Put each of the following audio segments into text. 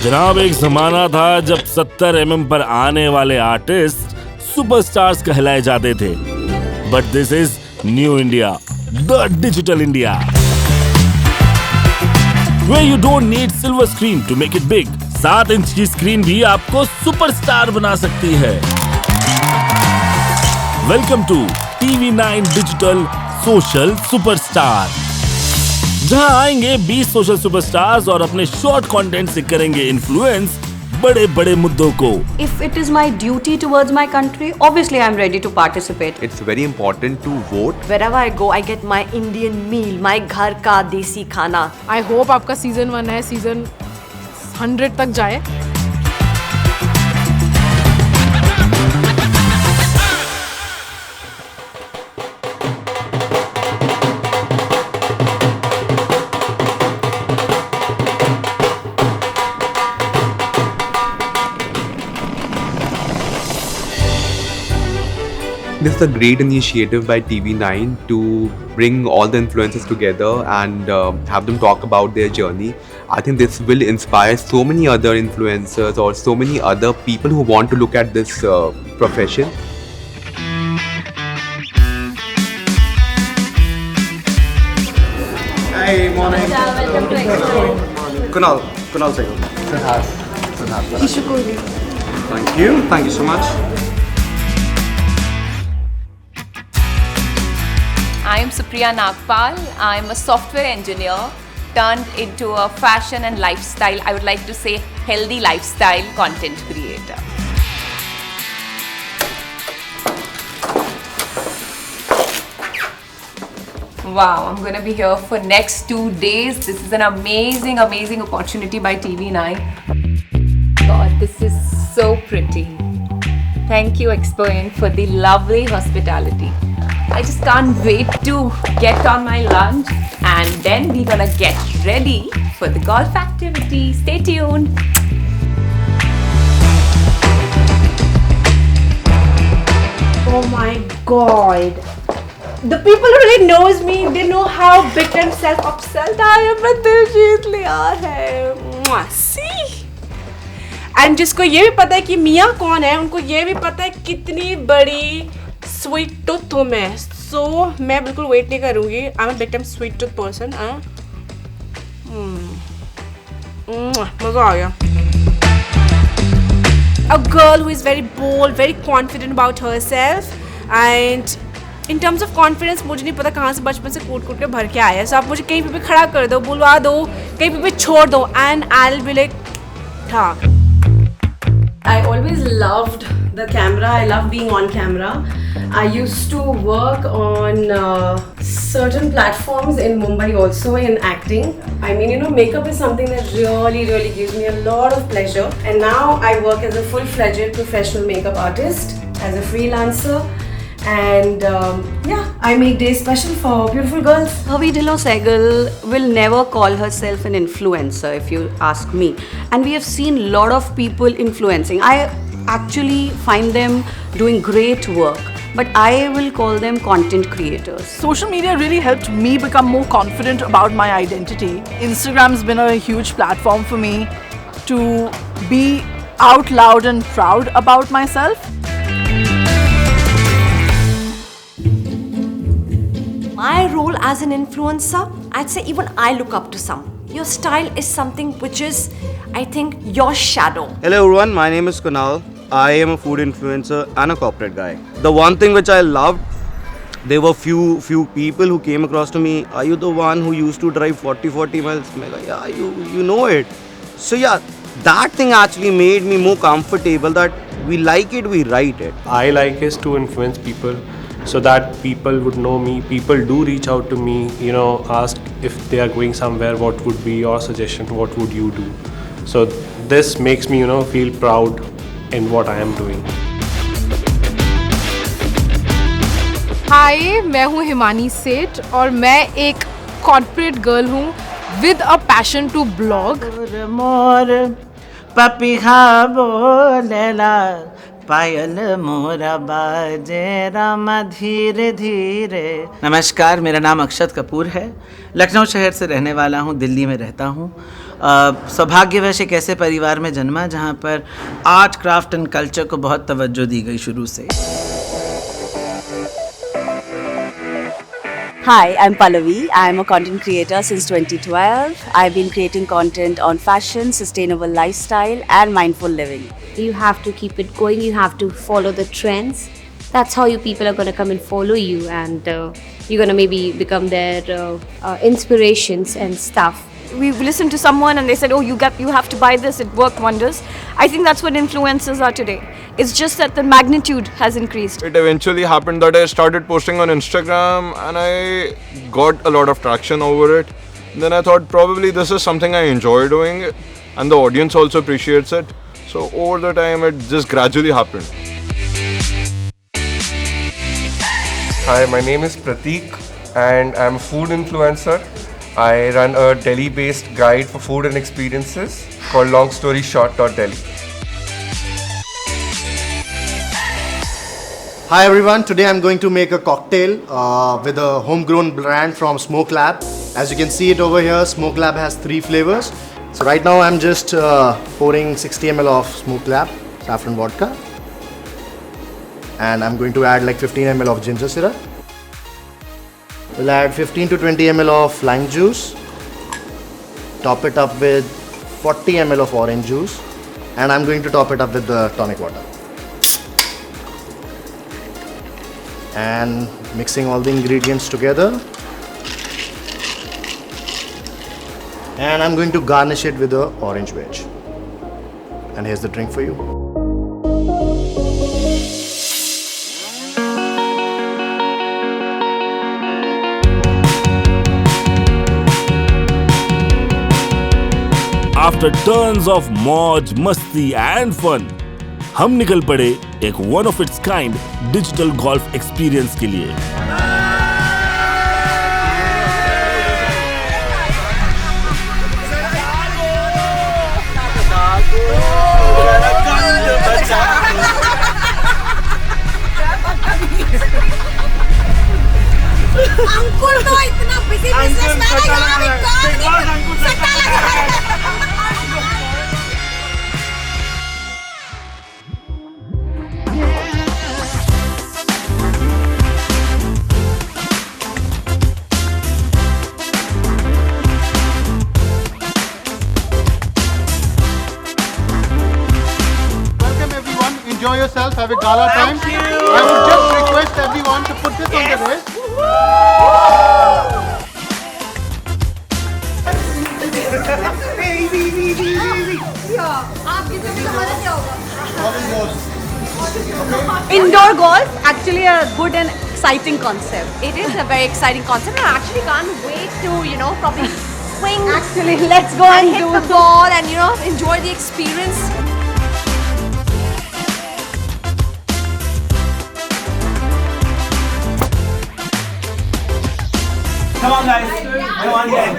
जनाब, एक जमाना था जब 70 पर आने वाले आर्टिस्ट सुपरस्टार्स कहलाए जाते थे। But this is new India, the digital India, where you don't need silver screen to make it big। 7 inch की स्क्रीन भी आपको सुपरस्टार बना सकती है। Welcome to TV9 digital social superstar, जहां आएंगे 20 सोशल सुपरस्टार्स और अपने शॉर्ट कंटेंट से करेंगे इन्फ्लुएंस बड़े बड़े मुद्दों को। If it is my duty towards my country, obviously I am ready to participate. It's very important to vote. Wherever I go, I get my Indian meal, my घर का देसी खाना। I hope आपका season 1 है, season 100 तक जाए। This is a great initiative by TV9 to bring all the influencers together and have them talk about their journey. I think this will inspire so many other influencers or so many other people who want to look at this profession. Hey, morning. Welcome to Expo. Kunal Saga. Thank you so much. I am Supriya Nagpal. I am a software engineer turned into a fashion and lifestyle, I would like to say healthy lifestyle content creator. Wow, I'm going to be here for next 2 days. This is an amazing opportunity by TV9. God, this is so pretty. Thank you, Expo, for the lovely hospitality. I just can't wait to get on my lunch and then we're gonna get ready for the golf activity. Stay tuned. Oh my god. The people who really knows me, they know how big and self-obsessed I am. मैं दिल जीत लिया है। See? And जिसको ये भी पता है कि मियाँ कौन है, उनको ये भी पता है कितनी बड़ी स्वीट टूथ हूँ मैं। सो मैं बिल्कुल वेट नहीं करूँगी। I am a big time sweet tooth person. मज़ा आ गया। A girl who is very bold, very confident about herself, and in terms of confidence, मुझे नहीं पता कहाँ से बचपन से कूट कूट के भर के आया है। सो आप मुझे कहीं पे भी खड़ा कर दो, बुलवा दो, कहीं पे भी छोड़ दो, and I'll be like, हाँ। I always loved the camera. I love being on camera. I used to work on certain platforms in Mumbai also in acting. I mean, you know, makeup is something that really gives me a lot of pleasure. And now I work as a full-fledged professional makeup artist, as a freelancer. And yeah, I make days special for beautiful girls. Havi Dillo Sehgal will never call herself an influencer, if you ask me. And we have seen a lot of people influencing. I actually find them doing great work, but I will call them content creators. Social media really helped me become more confident about my identity. Instagram's been a huge platform for me to be out loud and proud about myself. My role as an influencer, I'd say even I look up to some. Your style is something which is, I think, your shadow. Hello everyone, my name is Kunal. I am a food influencer and a corporate guy. The one thing which I loved, there were few people who came across to me. Are you the one who used to drive 40 miles? I'm like, yeah, you know it. So yeah, that thing actually made me more comfortable that we like it, we write it. I like is to influence people so that people would know me. People do reach out to me, you know, ask if they are going somewhere, what would be your suggestion, what would you do? So this makes me, you know, feel proud in what I am doing. हाय, मैं हूँ हिमानी सेठ और मैं एक corporate girl हूँ with a passion to blog. मोर पपीहा बोलेला पायल मोरा बाजे रामा धीरे धीरे। नमस्कार, मेरा नाम अक्षत कपूर है। लखनऊ शहर से रहने वाला हूँ, दिल्ली में रहता हूँ सौभाग्यवश एक ऐसे परिवार में जन्मा जहाँ पर आर्ट क्राफ्ट एंड कल्चर को बहुत तवज्जो दी गई शुरू से. Hi, I'm Pallavi. I'm a content creator since 2012. I've been creating content on fashion, sustainable lifestyle, and mindful living. You have to keep it going. You have to follow the trends. That's how you people are going to come and follow you, and you're going to maybe become their inspirations and stuff. We listened to someone and they said, oh, you have to buy this, it worked wonders. I think that's what influencers are today. It's just that the magnitude has increased. It eventually happened that I started posting on Instagram and I got a lot of traction over it. Then I thought probably this is something I enjoy doing and the audience also appreciates it. So over the time it just gradually happened. Hi, my name is Prateek and I'm a food influencer. I run a Delhi-based guide for food and experiences called longstoryshort.delhi. Hi everyone, today I'm going to make a cocktail with a homegrown brand from Smoke Lab. As you can see it over here, Smoke Lab has 3 flavors. So right now I'm just pouring 60 ml of Smoke Lab saffron vodka. And I'm going to add like 15 ml of ginger syrup. We'll add 15 to 20 ml of lime juice. Top it up with 40 ml of orange juice. And I'm going to top it up with the tonic water. And mixing all the ingredients together. And I'm going to garnish it with the orange wedge. And here's the drink for you. After tons of मौज, मस्ती and fun, हम निकल पड़े एक one of its kind digital golf experience के लिए. अंकुर तो इतना बिजी बिजनेसमैन है यहाँ पे सट्टा लगा है. Enjoy yourself, have a gala time. I would just request everyone to put this on the list. Indoor golf, actually a good and exciting concept. It is a very exciting concept and I actually can't wait to, probably swing. Actually, let's go and hit do the ball and, enjoy the experience. Come on guys, come on guys,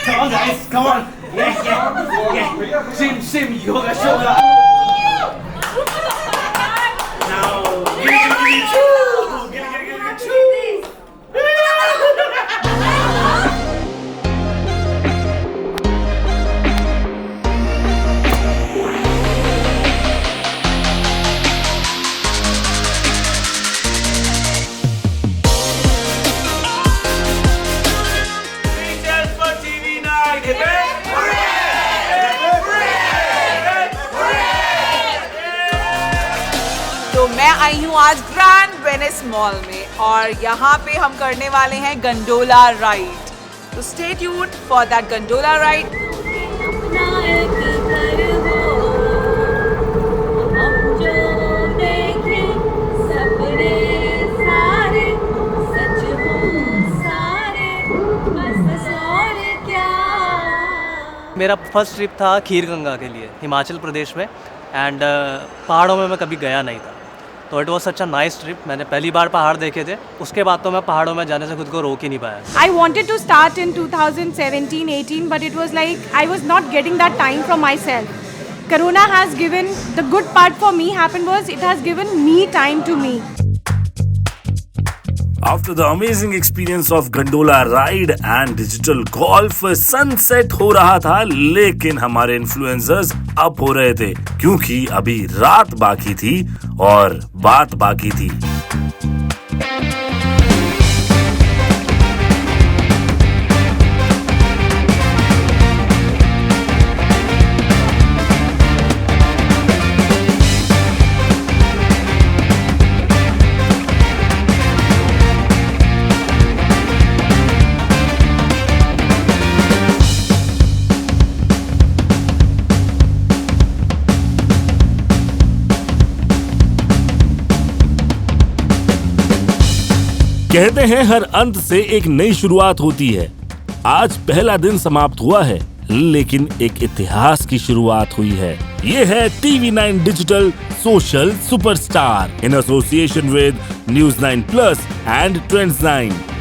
come on guys, come on. Yeah. Sim, yoga, shoga. Now, give me two. Give me two. तो मैं आई हूँ आज grand Venice mall में और यहाँ पे हम करने वाले हैं गंडोला राइड. तो stay tuned for that gondola ride. मेरा फर्स्ट ट्रिप था खीर गंगा के लिए हिमाचल प्रदेश में एंड पहाड़ों में मैं कभी गया नहीं था तो it was such a nice trip. मैंने पहली बार पहाड़ देखे थे, उसके बाद तो मैं पहाड़ों में जाने से खुद को रोक ही नहीं पाया. I wanted to start in 2017-18 but it was like I was not getting that time from myself. Corona has given, the good part for me happened was it has given me time to me. After the amazing experience of Gondola Ride and digital golf, sunset हो रहा था, लेकिन हमारे influencers up हो रहे थे क्योंकि अभी रात बाकी थी और बात बाकी थी। कहते हैं हर अंत से एक नई शुरुआत होती है। आज पहला दिन समाप्त हुआ है, लेकिन एक इतिहास की शुरुआत हुई है। ये है TV9 digital social superstar in association with News 9+ and Trends 9।